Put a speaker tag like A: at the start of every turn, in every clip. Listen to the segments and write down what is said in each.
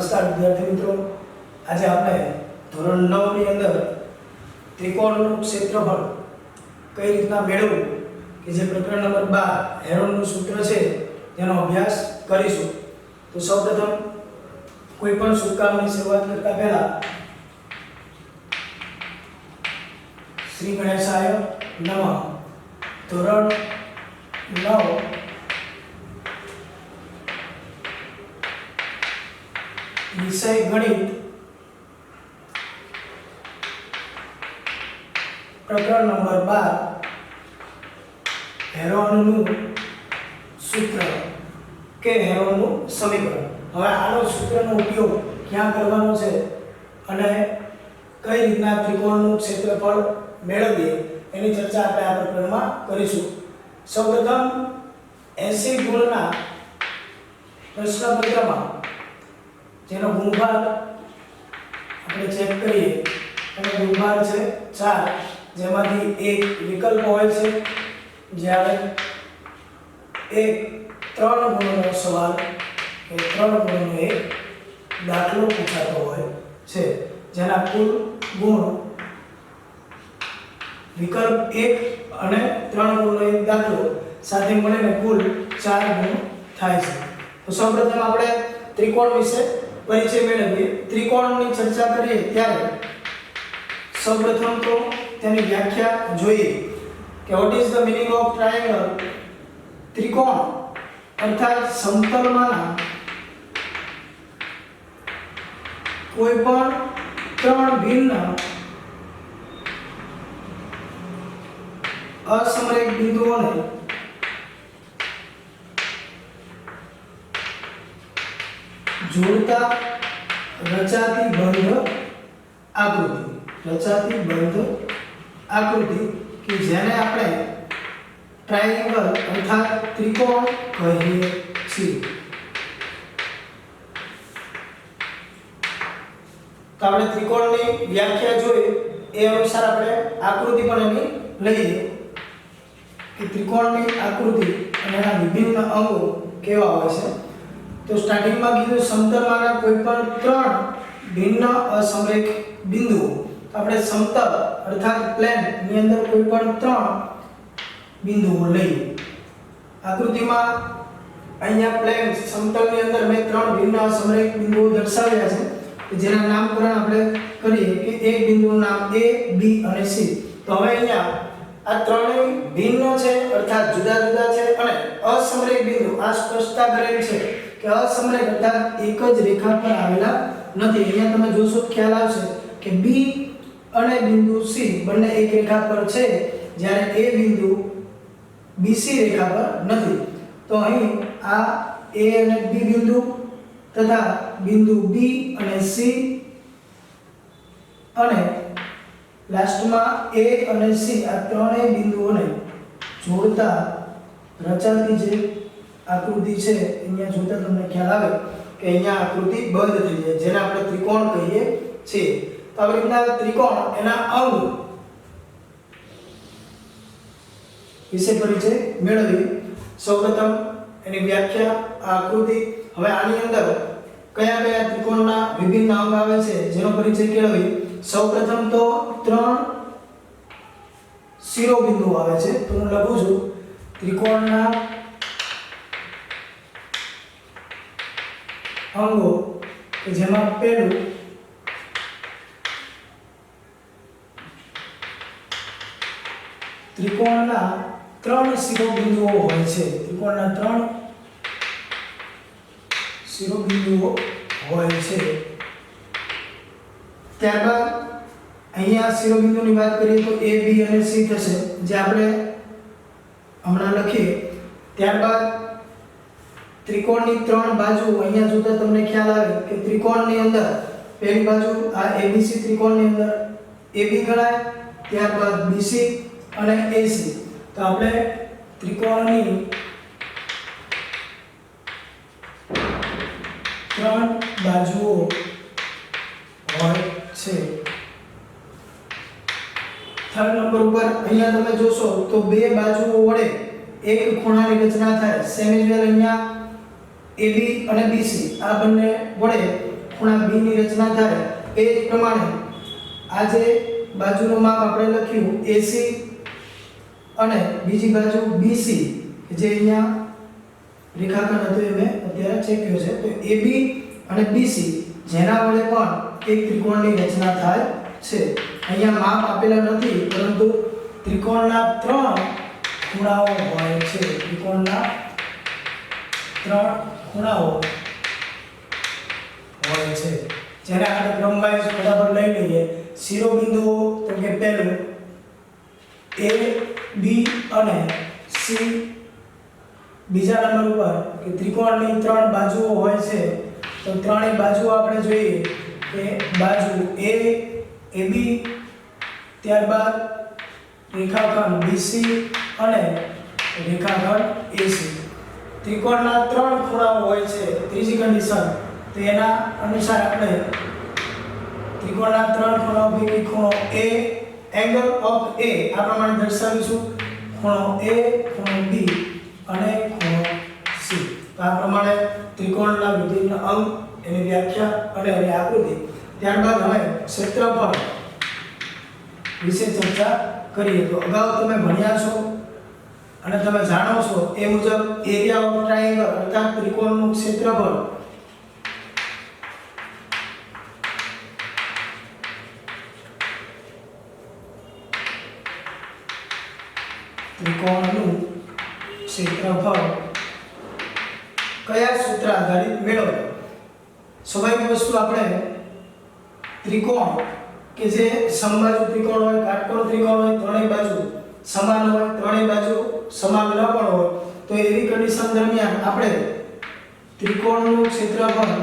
A: નમસ્કાર વિદ્યાર્થી મિત્રો, આજે આપણે ધોરણ 9 ની અંદર ત્રિકોણનું ક્ષેત્રફળ કઈ રીતના મેળવવું કે જે પ્રકરણ નંબર 12 હેરોનનું સૂત્ર છે તેનો અભ્યાસ કરીશું। તો સૌપ્રથમ કોઈ પણ શુભ કામની શરૂઆત કરતા પહેલા શ્રી ગણેશાય નમઃ। ધોરણ 9 વિષય ગણિત પ્રકરણ નંબર 12 હેરોનનું સૂત્ર કે હેરોનનું સમીકરણ। હવે આનો સૂત્રનો ઉપયોગ ક્યાં કરવાનો છે અને કઈ રીતના ત્રિકોણનું ક્ષેત્રફળ મેળવીએ એની ચર્ચા આપણે આ પ્રકરણમાં કરીશું। સૌપ્રથમ 80 ગુણના પ્રશ્નપત્રમાં જેનો ગુણભાર આપણે ચેક કરીએ અને ગુણભાર છે 4, જેમાંથી એક વિકલ્પ હોય છે જે આવે એક 3 ગુણનો સવાલ કે 3 ગુણનો એક દાખલો પૂછાતો હોય છે, જેના કુલ ગુણ વિકલ્પ 1 અને 3 ગુણનો એક દાખલો સાથે મળીને કુલ 4 ગુણ થાય છે। તો સૌપ્રથમ આપણે ત્રિકોણ વિશે परिचय મેળવીએ। ત્રિકોણની ચર્ચા કરીએ ત્યારે સૌપ્રથમ તો તેની વ્યાખ્યા જોઈએ કે what is the meaning of triangle. ત્રિકોણ અર્થાત સમતલમાંના કોઈ પણ 3 ભિન્ન અસમરેખ બિંદુઓને જોડતા રચાતી બંધ આકૃતિ કે જેને આપણે ટ્રાયેંગલ અર્થાત ત્રિકોણ કહીએ છીએ। તો આપણે ત્રિકોણની વ્યાખ્યા જોઈ એ અનુસાર આપણે આકૃતિ પણ એની લઈએ કે ત્રિકોણની આકૃતિ અને એના વિભિન્ન અંગો કેવા હોય છે। તો સ્ટાર્ટિંગ માં કીધું સમતલમાંના કોઈ પણ 3 ભિન્ન અસમરેખ બિંદુઓ। તો આપણે સમતલ અર્થાત પ્લેન ની અંદર કોઈ પણ 3 બિંદુઓ લઈએ। આકૃતિમાં અહીંયા પ્લેન સમતલ ની અંદર મેં 3 ભિન્ન અસમરેખ બિંદુઓ દર્શાવ્યા છે કે જેના નામકરણ આપણે કરીએ કે એક બિંદુનું નામ A, B અને C। તો હવે અહીંયા આ ત્રણેય ભિન્ન છે અર્થાત જુદા જુદા છે અને અસમરેખ બિંદુ આ સ્પષ્ટતા કરેલ છે કે અસમરેખ અર્થાત એક જ રેખા પર આવેલા નથી। અહીંયા તમે જોશો ખ્યાલ આવશે કે B અને બિંદુ C બંને એક રેખા પર છે જ્યારે A બિંદુ BC રેખા પર નથી। તો અહીં આ A અને B બિંદુ તથા બિંદુ B અને C અને લાસ્ટમાં A અને C આ ત્રણેય બિંદુઓને જોડતા રચાતી જે આકૃતિ છે અહીંયા જોતા તમને ખ્યાલ આવે કે અહીંયા આકૃતિ બંધ થઈ જાય જેને આપણે ત્રિકોણ કહીએ છીએ। તો આવી રીતના ત્રિકોણ એના અંગ વિશે પરિચય મેળવી। સૌપ્રથમ એની વ્યાખ્યા આ આકૃતિ। હવે આની અંદર કયા કયા ત્રિકોણના વિભિન્ન અંગ આવે છે જેનો પરિચય કેળવી। સૌપ્રથમ તો 3 શિરોબિંદુ આવે છે। તો હું લખું છું ત્રિકોણના અંગો કે જેમાં પહેલું ત્રિકોણના 3 શિરોબિંદુઓ હોય છે। ત્રિકોણના 3 શિરોબિંદુઓ હોય છે। ત્યારબાદ અહીંયા શિરોબિંદુની વાત કરીએ તો A, B અને C થશે જે આપણે હમણાં લખીએ। ત્યારબાદ ત્રિકોણની 3 બાજુ અહીંયા જોતા તમને ખ્યાલ આવે કે ત્રિકોણની અંદર પહેલી બાજુ આ ABC ત્રિકોણની અંદર AB ગણાય, ત્યારબાદ BC અને AC। તો આપણે ત્રિકોણની 3 બાજુઓ હોય છે। થર્ડ નંબર ઉપર અહીંયા તમે જોશો તો બે બાજુઓ વડે એક ખૂણાની રચના થાય। સેમ ઇઝ વેલ અહીંયા AB અને BC આ બંને વડે ખૂણા B ની રચના થાય એ જ પ્રમાણે આ જે બાજુનું માપ આપણે લખ્યું AC અને બીજી બાજુ BC જે અહીંયા રેખાખંડ હતો એ મેં અત્યારે ચેક્યો છે તો AB અને BC જેના વડે પણ એક ત્રિકોણની રચના થાય છે અહીંયા માપ આપેલા નથી પરંતુ ત્રિકોણના 3 ખૂણાઓ હોય છે ત્રિકોણના 3 ખૂણાઓ હોય છે જેને આપણે ક્રમવાઇઝ બરાબર લઈ લઈએ શિરોબિંદુઓ તો કે પહેલું A B અને C બીજા નંબર ઉપર કે ત્રિકોણની 3 બાજુઓ હોય છે તો ત્રણેય બાજુઓ આપણે જોઈએ કે બાજુ A AB ત્યારબાદ રેખાખંડ BC અને રેખાખંડ AC ત્રિકોણના 3 ખૂણાઓ હોય છે ત્રીજી કન્ડિશન તો એના અનુસાર આપણે ત્રિકોણના 3 ખૂણાઓ પૈકી ખૂણો A એંગલ ઓફ A આ પ્રમાણે દર્શાવીશું ખૂણો A ખૂણો B અને ખૂણો C તો આ પ્રમાણે ત્રિકોણના વિભિન્ન અંગ એની વ્યાખ્યા અને એની આકૃતિ ત્યારબાદ હવે ક્ષેત્રફળ વિશે ચર્ચા કરીએ તો અગાઉ તમે ભણ્યા છો અને તમે જાણો છો એ મુજબ એરિયા ઓફ ટ્રાયેંગલ અર્થાત ત્રિકોણનું ક્ષેત્રફળ કયા સૂત્ર આધારિત મેળવો સ્વાભાવિક વસ્તુ આપણે ત્રિકોણ કે જે સમબાજુ ત્રિકોણ હોય કાટકોણ ત્રિકોણ હોય ત્રણેય બાજુ સમાન હોય ત્રણેય બાજુ સમાન ન પણ હોય તો એવી કન્ડિશન દરમિયાન આપણે ત્રિકોણનું ક્ષેત્રફળ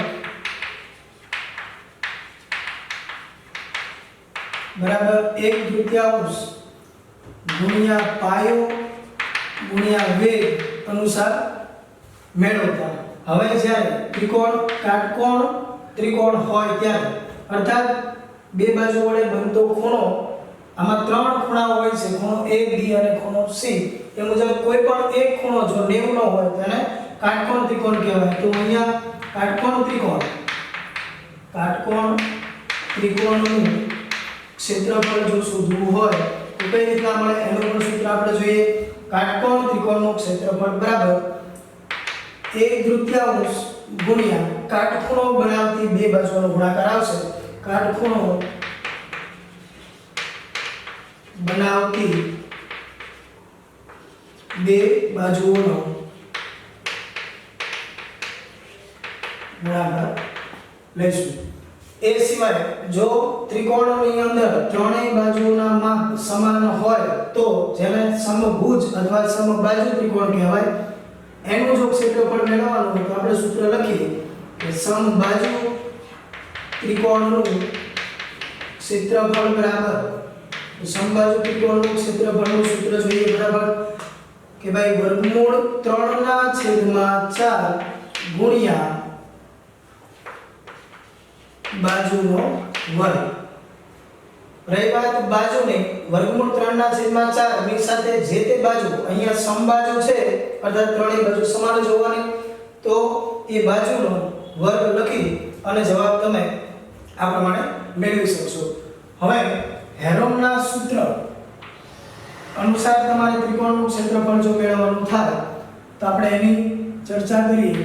A: બરાબર 1/3 ગુણ્યા પાયો ગુણ્યા વેગ અનુસાર મેળવતા હવે જ્યારે ત્રિકોણ કાટકોણ ત્રિકોણ હોય ત્યારે અર્થાત બે બાજુ વડે બનતો ખૂણો આમાં 3 ખૂણા હોય છે ખૂણો A B અને ખૂણો C એ મુજબ કોઈ પણ એક ખૂણો જો 90 નો હોય તેને કાટકોણ ત્રિકોણ કહેવાય તો અહીંયા કાટકોણ ત્રિકોણનું ક્ષેત્રફળ જો શોધવું હોય તો કઈ રીતના મળે એનું પણ સૂત્ર આપણે જોઈએ કાટકોણ ત્રિકોણનું ક્ષેત્રફળ બરાબર 1/3 ગુણ્યા કાટખૂણો બનાવતી બે બાજુનો ગુણાકાર આવશે કાટખૂણો બનાવતી બે બાજુઓનો ગુણાકાર લઈશું એ સિવાય જો ત્રિકોણની અંદર ત્રણેય બાજુઓના માપ સમાન હોય તો જેને સમભુજ અથવા સમબાજુ ત્રિકોણ કહેવાય એનું જો ક્ષેત્રફળ મેળવવાનું હોય તો આપણે સૂત્ર લખીએ કે સમબાજુ ત્રિકોણનું ક્ષેત્રફળ બરાબર સમબાજુ ત્રિકોણનું ક્ષેત્રફળનું સૂત્ર જોઈએ બરાબર કે ભાઈ વર્ગમૂળ 3/4 ગુણ્યા બાજુનો વર્ગ રહી વાત બાજુને વર્ગમૂળ 3/4 ની સાથે જે તે બાજુ અહીંયા સમબાજુ છે અર્થાત ત્રણેય બાજુ સમાન જ હોવાની તો એ બાજુનો વર્ગ લખી અને જવાબ તમે આ પ્રમાણે મેળવી શકશો હવે હેરોમના સૂત્ર અનુસાર તમારે ત્રિકોણનું ક્ષેત્રફળ જો મેળવવાનું થાય તો આપણે એની ચર્ચા કરીએ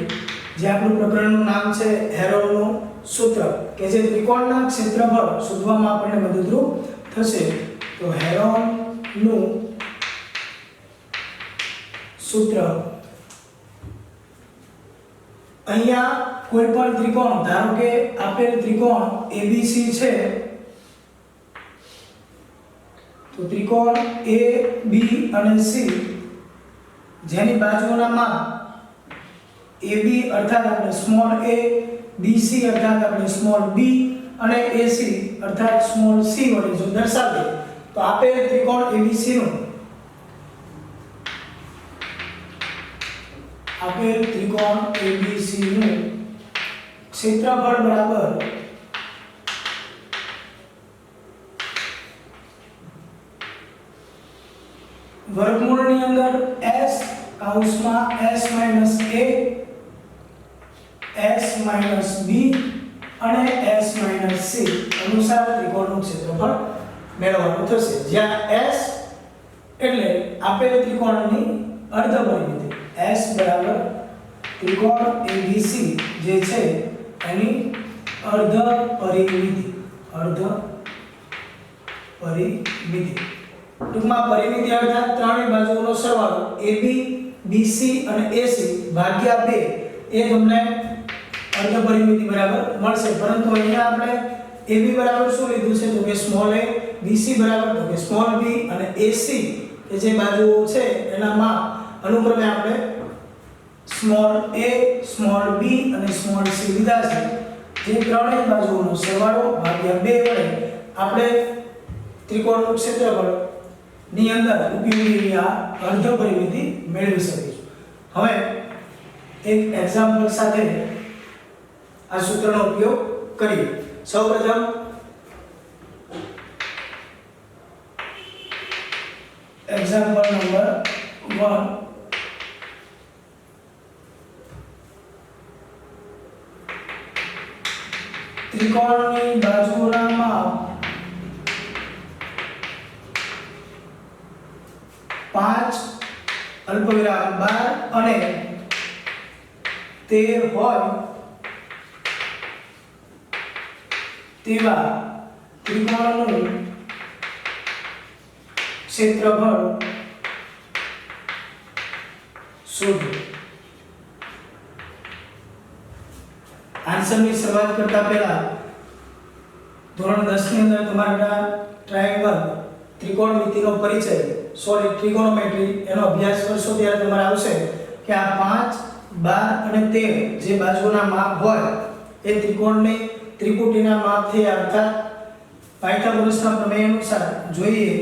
A: જે આપણું પ્રકરણનું નામ છે હેરોમનું સૂત્ર કે જે ત્રિકોણના ક્ષેત્રફળ શોધવામાં આપણને મદદરૂપ થશે તો હેરોમનું સૂત્ર અહીંયા કોઈ પણ ત્રિકોણ ધારો કે આપેલ ત્રિકોણ ABC છે તો ત્રિકોણ A B અને C જેની બાજુઓના માપ AB અર્થાત આપણે સ્મોલ a BC અર્થાત આપણે સ્મોલ b અને AC અર્થાત સ્મોલ c વડે જો દર્શાવીએ તો આપેલ ત્રિકોણ ABC નું ક્ષેત્રફળ બરાબર વર્ગમૂળની અંદર s કૌંસમાં s - a s - b અને s - c અનુસાર ત્રિકોણનું ક્ષેત્રફળ મેળવવાનું થશે, જ્યાં s એટલે આપેલ ત્રિકોણની અર્ધ પરિમિતિ. s બરાબર ત્રિકોણ ABC જે છે એની અર્ધ પરિમિતિ. ટૂંકમાં પરિમિતિ અર્થાત ત્રણેય બાજુઓનો સરવાળો AB, BC અને AC ભાગ્યા 2 એ તમને અર્ધ પરિમિતિ બરાબર મળશે. પરંતુ અહીંયા આપણે AB બરાબર શું લીધું છે તો કે સ્મોલ a, BC બરાબર તો કે સ્મોલ b અને AC કે જે બાજુઓ છે એના માપ અનુક્રમે આપણે સ્મોલ a, સ્મોલ b અને સ્મોલ c લીધા છે, જે ત્રણેય બાજુઓનો સરવાળો ભાગ્યા 2 વડે આપણે ત્રિકોણનું ક્ષેત્રફળ ની અંદર ઉપયોગી આ અર્ધ પરિમિતિ મેળવી શકીશું. હવે એક એક્ઝામ્પલ સાથે આ સૂત્રનો ઉપયોગ કરીએ. સૌપ્રથમ એક્ઝામ્પલ નંબર 1. ત્રિકોણની બાજુઓના માપ 5 અલ્પવિરામ 12 અને 13 હોય તેવા ત્રિકોણનું ક્ષેત્રફળ શોધો. આન્સરની શરૂઆત કરતા પહેલા ધોરણ 10 ની અંદર તમારા ટ્રાયેંગલ ત્રિકોણમિતિનો પરિચય સોલિડ ટ્રિગોનોમેટ્રી એનો અભ્યાસ કરશો ત્યારે તમારે આવશે કે આ 5, 12 અને 13 જે બાજુના માપ હોય એ ત્રિકોણની ત્રિપુટીના માપથી અર્થાત પાયથાગોરસના પ્રમેય અનુસાર જોઈએ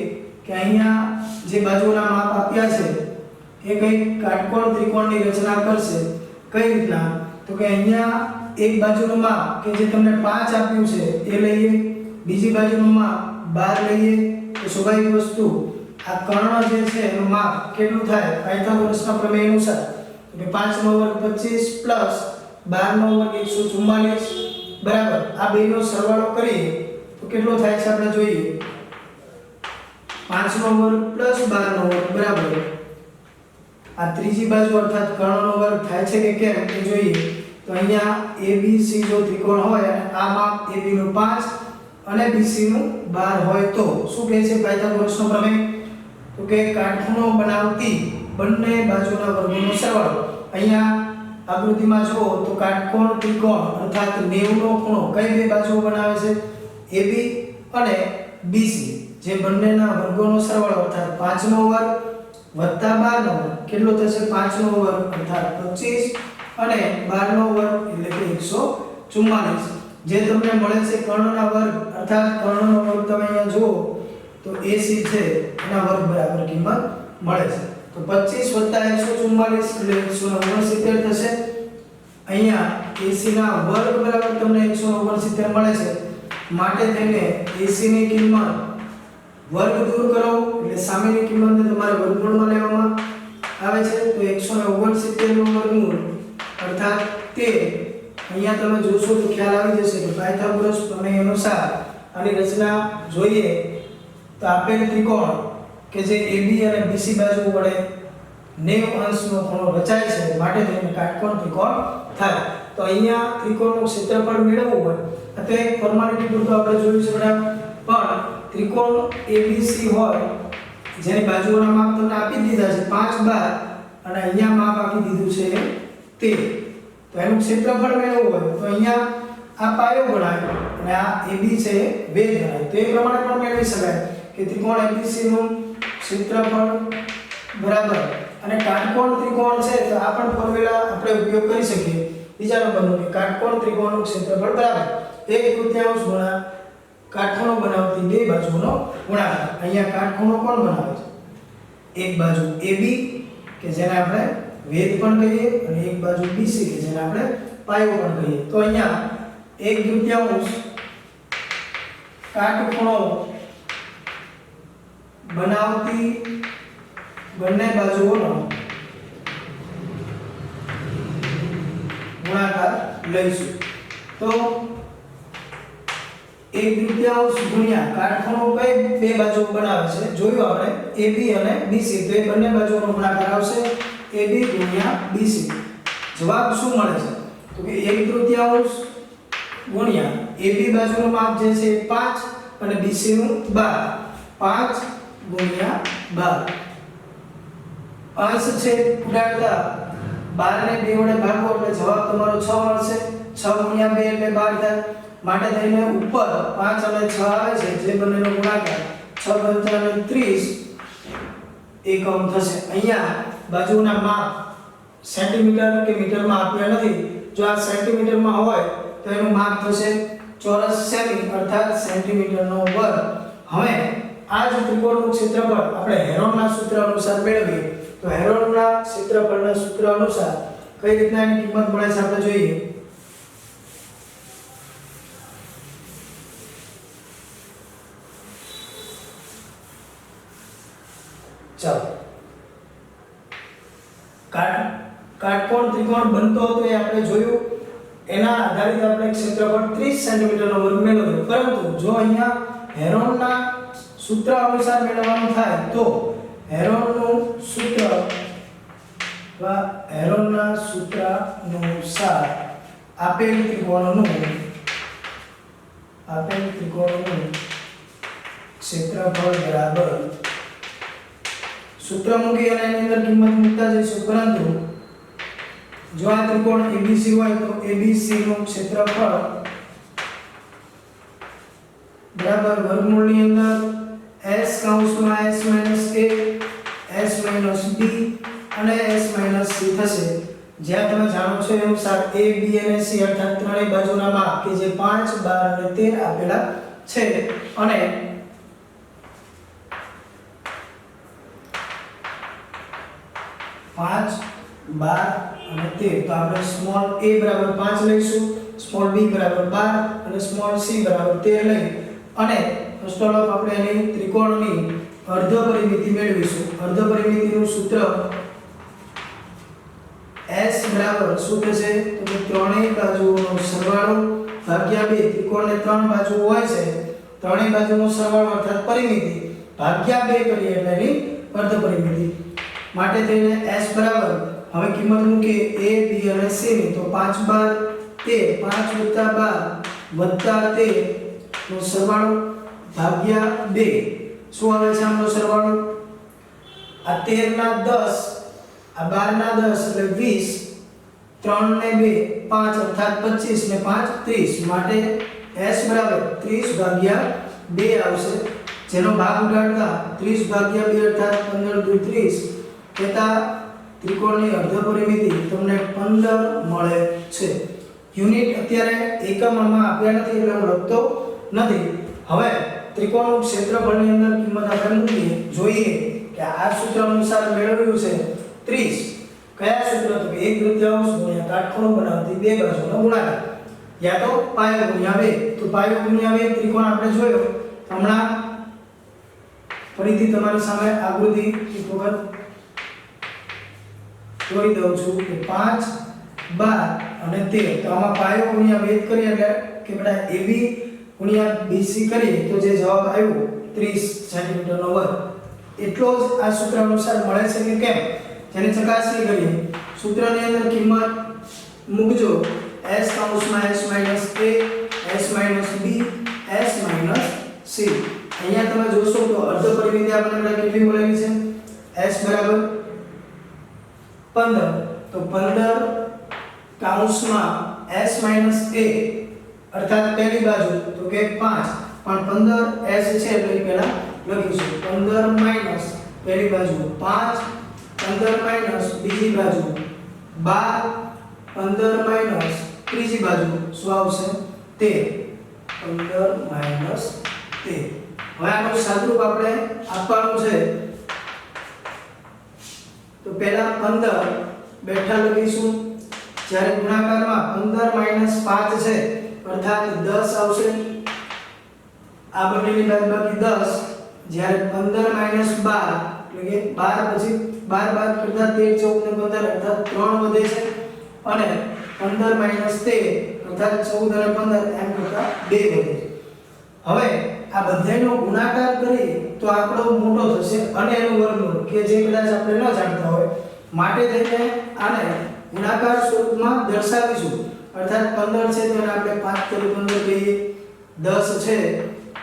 A: કે અહીંયા જે બાજુના માપ આપ્યા છે એ કઈ કાટકોણ ત્રિકોણની રચના કરશે. કઈ રીતના તો કે અહીંયા એક બાજુનું માપ કે જે તમને 5 આપ્યું છે એ લઈએ, બીજી બાજુનું માપ 12 લઈએ તો સ્વાભાવિક વસ્તુ આ કર્ણ જે છે એનું માપ કેટલું થાય પાયથાગોરસના પ્રમેય અનુસાર તો કે 5 નો વર્ગ 25 પ્લસ 12 નો વર્ગ 144 બરાબર. આ બેનો સરવાળો કરીએ તો કેટલો થાય છે આપણે જોઈએ. 5 નો વર્ગ પ્લસ 12 નો વર્ગ બરાબર આ ત્રીજી બાજુ અર્થાત કર્ણનો વર્ગ થાય છે કે કેમ એ જોઈએ. તો અહીંયા ABC જો ત્રિકોણ હોય અને આ માપ AB નું 5 અને BC નું 12 હોય તો શું કહે છે પાયથાગોરસનો પ્રમેય તો કે કાટખૂણો બનાવતી બંને બાજુના વર્ગોનો સરવાળો. અહીંયા આકૃતિમાં જુઓ તો કાટકોણ ત્રિકોણ અર્થાત 90 નો ખૂણો કઈ બે બાજુઓ બનાવે છે AB અને BC જે બંનેના વર્ગોનો સરવાળો અર્થાત 5 નો વર્ગ વત્તા 12 નો વર્ગ કેટલો થશે 5 નો વર્ગ અર્થાત 25 અને 12 નો વર્ગ એટલે કે 144 જે તમને મળે છે કર્ણના વર્ગ અર્થાત કર્ણનો વર્ગ તમે અહીંયા જુઓ તો AC છે એના વર્ગ બરાબર કિંમત મળે છે. તો 25 144 એટલે 169 થશે. અહીંયા AC ના વર્ગ બરાબર તમને 169 મળે છે માટે થઈને AC ની કિંમત વર્ગ દૂર કરો એટલે સામેની કિંમતને તમારે વર્ગમૂળમાં લેવામાં આવે છે તો 169 નું વર્ગમૂળ અર્થાત 13. અહીંયા તમે જોશો તો ખ્યાલ આવી જશે કે પાયથાગોરસ પ્રમેય અનુસાર આની રચના જોઈએ તો આપેલ ત્રિકોણ કે જે AB અને BC બાજુ વડે 90 અંશનો ખૂણો રચાય છે માટે તેને કાટકોણ ત્રિકોણ થાય. તો અહીંયા ત્રિકોણનું ક્ષેત્રફળ મેળવવું હોય તો એક ફોર્માલિટી પૂરતું આપણે જોયું છે બરાબર. પણ ત્રિકોણ ABC હોય જેની બાજુઓના માપ તમને આપી દીધા છે 5, 12 અને અહીંયા માપ આપી દીધું છે 13. તો એનું ક્ષેત્રફળ મેળવવું હોય તો અહીંયા આ પાયો ગણાય અને આ AB છે વેધ ગણાય. તો એ પ્રમાણે પણ મેળવી શકાય કે ત્રિકોણ ABC નું ક્ષેત્રફળ બરાબર અને કાટકોણ ત્રિકોણ છે તો આ પણ ફોર્મ્યુલા આપણે ઉપયોગ કરી શકીએ. બીજા નંબરનું કે કાટકોણ ત્રિકોણનું ક્ષેત્રફળ બરાબર 1/3 ગુણ્યા કાટખૂણો બનાવતી બે બાજુનો ગુણાકાર. અહીંયા કાટખૂણો કોણ બનાવે છે એક બાજુ AB કે જેને આપણે વેધ પણ કહીએ અને એક બાજુ BC કે જેને આપણે પાયો પણ કહીએ. તો અહીંયા 1/3 કાટખૂણો બનાવતી બંને બાજુઓનો ગુણાકાર લઈશું. તો 1/3 ગુણ્યા કાટખૂણો કઈ બે બાજુ બનાવે છે જોયું આપણે AB અને BC તો એ બંને બાજુનો ગુણાકાર આવશે AB ગુણ્યા BC જવાબ શું મળે છે તો કે 1/3 ગુણ્યા AB બાજુનું માપ જે છે 5 અને BC નું 12 5 ગુણ્યા 12 અંશ છે ઉડાડતા 12 ને 2 વડે ભાગો એટલે જવાબ તમારો 6 મળશે 6 ગુણ્યા 2 એટલે 12 થાય માટે થઈને ઉપર 5 અને 6 આવે છે જે બંનેનો ગુણાકાર 6 × 30 એકમ થશે અહીંયા બાજુના માપ સેન્ટીમીટર કે મીટરમાં આપ્યા નથી જો આ સેન્ટીમીટરમાં હોય તો એનું માપ થશે ચોરસ સેમી અર્થાત સેન્ટીમીટરનો વર્ગ હવે આ જ ત્રિકોણનું ક્ષેત્રફળ આપણે હેરોનના સૂત્ર અનુસાર મેળવીએ તો હેરોનના ક્ષેત્રફળના સૂત્ર અનુસાર કઈ રીતના એની કિંમત મળે છે આપણે જોઈએ ચાલો કાટકોણ ત્રિકોણ બનતો હતો એ આપણે જોયું એના આધારિત આપણે ક્ષેત્રફળ 30 સેન્ટીમીટરનો વર્ગ મેળવ્યો પરંતુ જો અહીંયા હેરોનના સૂત્ર અનુસાર મેળવવાનું થાય તો હેરોનનું સૂત્ર અનુસાર આપેલ ત્રિકોણનું ક્ષેત્રફળ બરાબર સૂત્ર મૂકી અને એની અંદર કિંમત મૂકતા જઈશું પરંતુ જો આ ત્રિકોણ ABC હોય તો ABC નું ક્ષેત્રફળ બરાબર વર્ગમૂળની અંદર s કૌંસમાં s - a s - b અને s - c થશે જ્યાં તમે જાણો છો એ અનુસાર a b અને c અર્થાત ત્રણેય બાજુના માપ કે જે 5 12 અને 13 આપેલા છે અને પાંચ 12 અને 13 તો આપણે સ્મોલ a બરાબર 5 લઈશું સ્મોલ b બરાબર 12 અને સ્મોલ c બરાબર 13 લઈ અને ફર્સ્ટ ઓફ આપણે એની ત્રિકોણની અર્ધ પરિમિતિ મેળવીશું અર્ધ પરિમિતિનું સૂત્ર s બરાબર શું થશે તો કે ત્રણેય બાજુઓનો સરવાળો ભાગ્યા 2 ત્રિકોણને ત્રણ બાજુ હોય છે ત્રણેય બાજુનો સરવાળો અર્થાત પરિમિતિ ભાગ્યા 2 કરીએ એટલે એની અર્ધ પરિમિતિ માટે થઈને s બરાબર હવે કિંમત મૂકીએ a b અને c ની તો 5 12 13 નો સરવાળો ભાગ્યા 2 શું આવે છે આમનો સરવાળો આ 13 ના 10 આ 12 ના 10 એટલે 20 3 ને 2 5 અર્થાત 25 ને 5 30 માટે s બરાબર 30 ભાગ્યા 2 આવશે જેનો ભાગ ઉડાડતા 30 ભાગ્યા 2 અર્થાત 15 દુ 30 તથા ત્રિકોણની અર્ધ પરિમિતિ તમને 15 મળે છે યુનિટ અત્યારે એકમમાં આપ્યા નથી એટલે હું લખતો નથી હવે ત્રિકોણનું ક્ષેત્રફળની અંદર કિંમત આપણે મૂકીએ જોઈએ કે આ સૂત્ર અનુસાર મેળવ્યું છે 30 કયા સૂત્ર તો 1/3 ગુણ્યા કાટખૂણો બનાવતી બે બાજુનો ગુણાકાર યા તો પાયો ગુણ્યા 2 તો પાયો ગુણ્યા 2 ત્રિકોણ આપણે જોયો હમણાં ફરીથી તમારી સામે આકૃતિ એક વખત જોઈ દઉં છું કે 5 12 અને 13 તો આમાં પાયો ગુણ્યા 2 કરીએ એટલે કે બેટા AB ગુણ્યા BC કરીએ તો જે જવાબ આવ્યો 30 સેન્ટીમીટરનો વર્ગ એટલો જ આ સૂત્ર અનુસાર મળે છે કે કેમ જેની ચકાસણી કરીએ સૂત્રની અંદર કિંમત મૂકજો s કૌંસમાં s - a s - b s - c અહીંયા તમે જોશો તો અર્ધ પરિમિતિ આપણને કેટલી મળેલી છે s બરાબર 15 તો 15 કૌંસમાં s - a અર્થાત પહેલી બાજુ તો કે 5 પણ 15 s છે એટલે પહેલા લખીશું 15 માઈનસ પહેલી બાજુ 5 15 માઈનસ બીજી બાજુ 12 15 માઈનસ ત્રીજી બાજુ શું આવશે 13 15 માઈનસ 13 હવે આનું સાદુરૂપ આપણે આપવાનું છે તો પહેલા 15 બેઠા લખીશું જ્યારે ગુણાકારમાં 15 માઈનસ 5 છે અર્થાત 10 આવશે આ બંનેની બાદબાકી 10 જ્યારે 15 માઈનસ 12 એટલે કે 12 પછી 12 બાદ કરતા 13 14 ને 15 અર્થાત 3 વધે છે અને 15 માઈનસ 13 અર્થાત 14 અને 15 એમ કરતા 2 વધે છે હવે આ બધાયનો ગુણાકાર કરીએ તો આંકડો મોટો થશે અને એનું વર્ગમૂળ કે જે કદાચ આપણે ન જાણતા હોય, માટે થઈને આને ગુણાકાર સ્વરૂપમાં દર્શાવીશું. અર્થાત 15 છે તો એને આપણે 5 * 15 કહીએ, 10 છે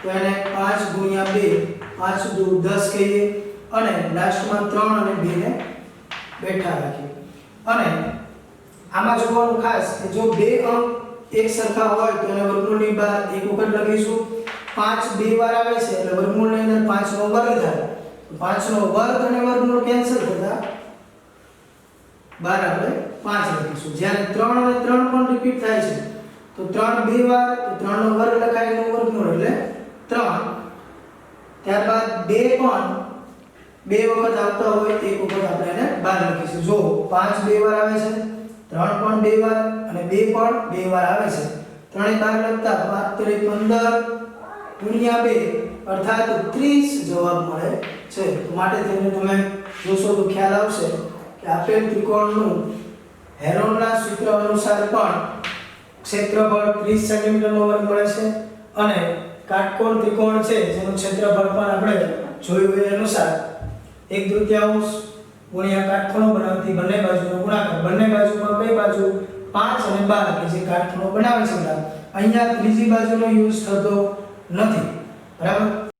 A: તો એને 5 × 2 5 × 10 કહીએ અને લાસ્ટમાં 3 અને 2 ને બેઠા રાખીએ. અને આમાં જોવાનું ખાસ કે જો બે અંક એક સરખા હોય તો એને વર્ગમૂળની બહાર એક વખત લખીશું. 5 બે વાર આવે છે એટલે વર્ગમૂળની અંદર 5 નો વર્ગ થાય. તો 5 નો વર્ગ અને વર્ગમૂળ કેન્સલ થતા બહાર આપણે 5 લખીશું. જ્યારે 3 અને 3 પણ રિપીટ થાય છે તો 3 બે વાર તો 3 નો વર્ગ લખાય એનું વર્ગમૂળ એટલે 3. ત્યારબાદ 2 પણ બે વખત આવતા હોય એક વખત આપણે એને બહાર લખીશું. જો 5 બે વાર આવે છે, 3 પણ બે વાર અને 2 પણ બે વાર આવે છે. ત્રણે બહાર લખતા 5 × 15 × 2 અર્થાત 30 જવાબ મળે છે. તો માટે તેને તમે જોશો તો ખ્યાલ આવશે કે આપેલ ત્રિકોણનું હેરોનના સૂત્ર અનુસાર પણ ક્ષેત્રફળ 30 સેન્ટીમીટરનો વર્ગ મળે છે અને કાટકોણ ત્રિકોણ છે જેનું ક્ષેત્રફળ પણ આપણે જોયું એ અનુસાર 1/3 ગુણ્યા કાટખૂણો બનાવતી બંને બાજુનો ગુણાકાર. બંને બાજુમાં કઈ બાજુ 5 અને 12 કે જે કાટખૂણો બનાવે છે. અહીંયા ત્રીજી બાજુનો યુઝ થતો નથી, બરાબર.